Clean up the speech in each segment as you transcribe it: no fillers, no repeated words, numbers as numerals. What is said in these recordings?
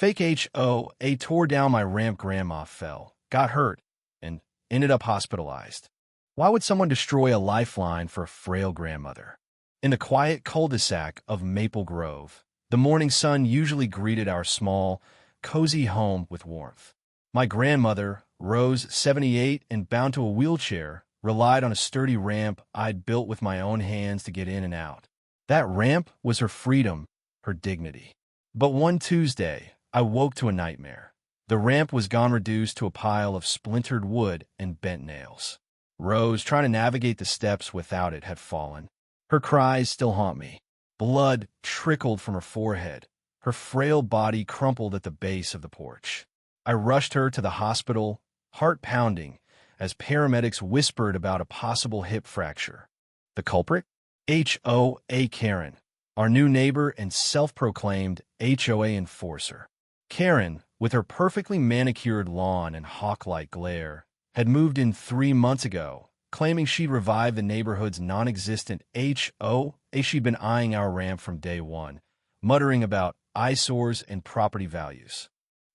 Fake HOA tore down my ramp. Grandma fell, got hurt, and ended up hospitalized. Why would someone destroy a lifeline for a frail grandmother? In the quiet cul-de-sac of Maple Grove, the morning sun usually greeted our small, cozy home with warmth. My grandmother, Rose, 78 and bound to a wheelchair, relied on a sturdy ramp I'd built with my own hands to get in and out. That ramp was her freedom, her dignity. But one Tuesday, I woke to a nightmare. The ramp was gone, reduced to a pile of splintered wood and bent nails. Rose, trying to navigate the steps without it, had fallen. Her cries still haunt me. Blood trickled from her forehead. Her frail body crumpled at the base of the porch. I rushed her to the hospital, heart pounding, as paramedics whispered about a possible hip fracture. The culprit? HOA Karen, our new neighbor and self-proclaimed HOA enforcer. Karen, with her perfectly manicured lawn and hawk-like glare, had moved in 3 months ago, claiming she'd revive the neighborhood's non-existent HOA. She'd been eyeing our ramp from day one, muttering about eyesores and property values.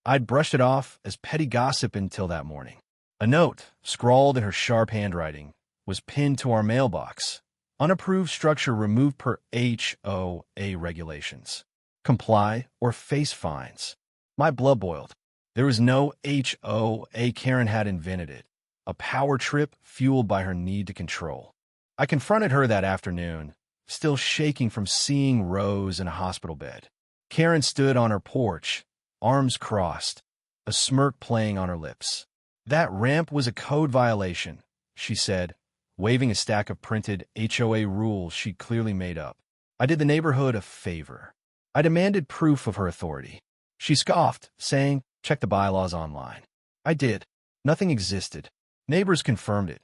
I'd brushed it off as petty gossip until that morning. A note, scrawled in her sharp handwriting, was pinned to our mailbox. Unapproved structure removed per HOA regulations. Comply or face fines. My blood boiled. There was no HOA. Karen had invented it. A power trip fueled by her need to control. I confronted her that afternoon, still shaking from seeing Rose in a hospital bed. Karen stood on her porch, arms crossed, a smirk playing on her lips. That ramp was a code violation, she said, waving a stack of printed HOA rules she'd clearly made up. I did the neighborhood a favor. I demanded proof of her authority. She scoffed, saying, "Check the bylaws online." I did. Nothing existed. Neighbors confirmed it.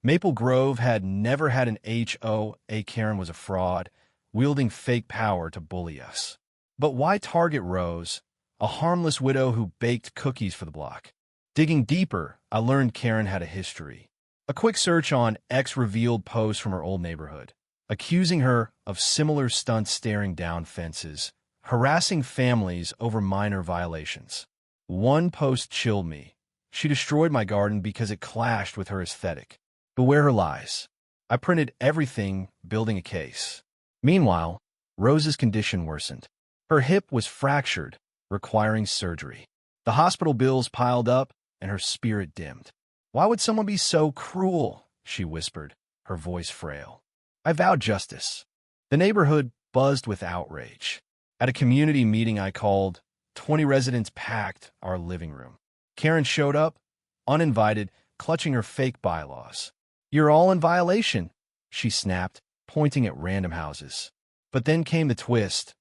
Maple Grove had never had an HOA. Karen was a fraud, wielding fake power to bully us. But why target Rose, a harmless widow who baked cookies for the block? Digging deeper, I learned Karen had a history. A quick search on X revealed posts from her old neighborhood, accusing her of similar stunts, staring down fences, harassing families over minor violations. One post chilled me. She destroyed my garden because it clashed with her aesthetic. Beware her lies. I printed everything, building a case. Meanwhile, Rose's condition worsened. Her hip was fractured, requiring surgery. The hospital bills piled up, and her spirit dimmed. "Why would someone be so cruel?" she whispered, her voice frail. I vowed justice. The neighborhood buzzed with outrage. At a community meeting I called, 20 residents packed our living room. Karen showed up, uninvited, clutching her fake bylaws. "You're all in violation," she snapped, pointing at random houses. But then came the twist.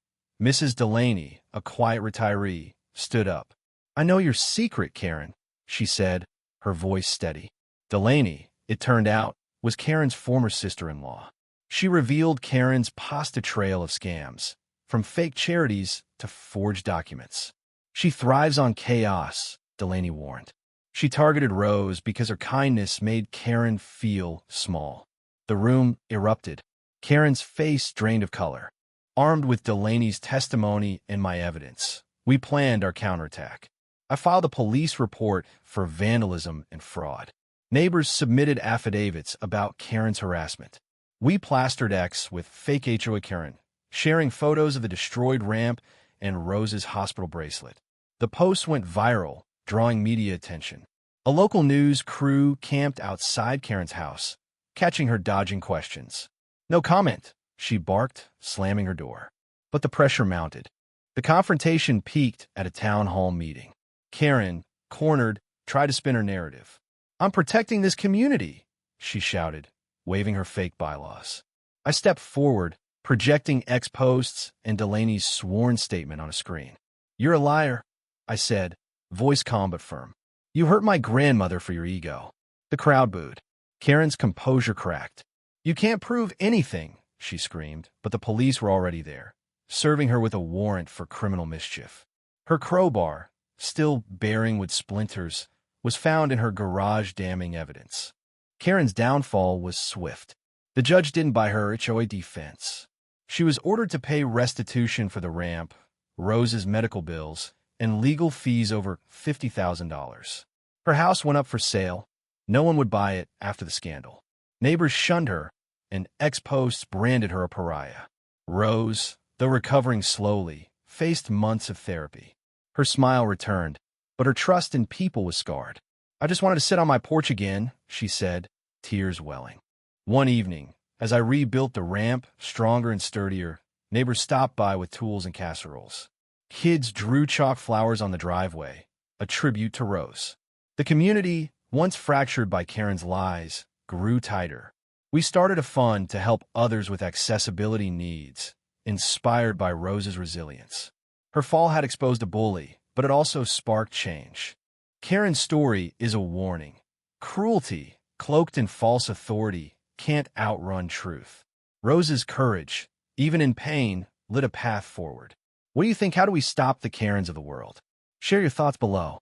Mrs. Delaney, a quiet retiree, stood up. "I know your secret, Karen," she said, her voice steady. Delaney, it turned out, was Karen's former sister-in-law. She revealed Karen's pasta trail of scams, from fake charities to forged documents. "She thrives on chaos," Delaney warned. She targeted Rose because her kindness made Karen feel small. The room erupted. Karen's face drained of color. Armed with Delaney's testimony and my evidence, we planned our counterattack. I filed a police report for vandalism and fraud. Neighbors submitted affidavits about Karen's harassment. We plastered X with fake HOA Karen, sharing photos of the destroyed ramp and Rose's hospital bracelet. The post went viral, drawing media attention. A local news crew camped outside Karen's house, catching her dodging questions. "No comment," she barked, slamming her door. But the pressure mounted. The confrontation peaked at a town hall meeting. Karen, cornered, tried to spin her narrative. "I'm protecting this community," she shouted, waving her fake bylaws. I stepped forward, projecting X posts and Delaney's sworn statement on a screen. "You're a liar," I said, voice calm but firm. "You hurt my grandmother for your ego." The crowd booed. Karen's composure cracked. "You can't prove anything," she screamed, but the police were already there, serving her with a warrant for criminal mischief. Her crowbar, still bearing with splinters, was found in her garage, damning evidence. Karen's downfall was swift. The judge didn't buy her HOA defense. She was ordered to pay restitution for the ramp, Rose's medical bills, and legal fees over $50,000. Her house went up for sale. No one would buy it after the scandal. Neighbors shunned her, and ex-posts branded her a pariah. Rose, though recovering slowly, faced months of therapy. Her smile returned, but her trust in people was scarred. "I just wanted to sit on my porch again," she said, tears welling. One evening, as I rebuilt the ramp, stronger and sturdier, neighbors stopped by with tools and casseroles. Kids drew chalk flowers on the driveway, a tribute to Rose. The community, once fractured by Karen's lies, grew tighter. We started a fund to help others with accessibility needs, inspired by Rose's resilience. Her fall had exposed a bully, but it also sparked change. Karen's story is a warning. Cruelty, cloaked in false authority, can't outrun truth. Rose's courage, even in pain, lit a path forward. What do you think? How do we stop the Karens of the world? Share your thoughts below.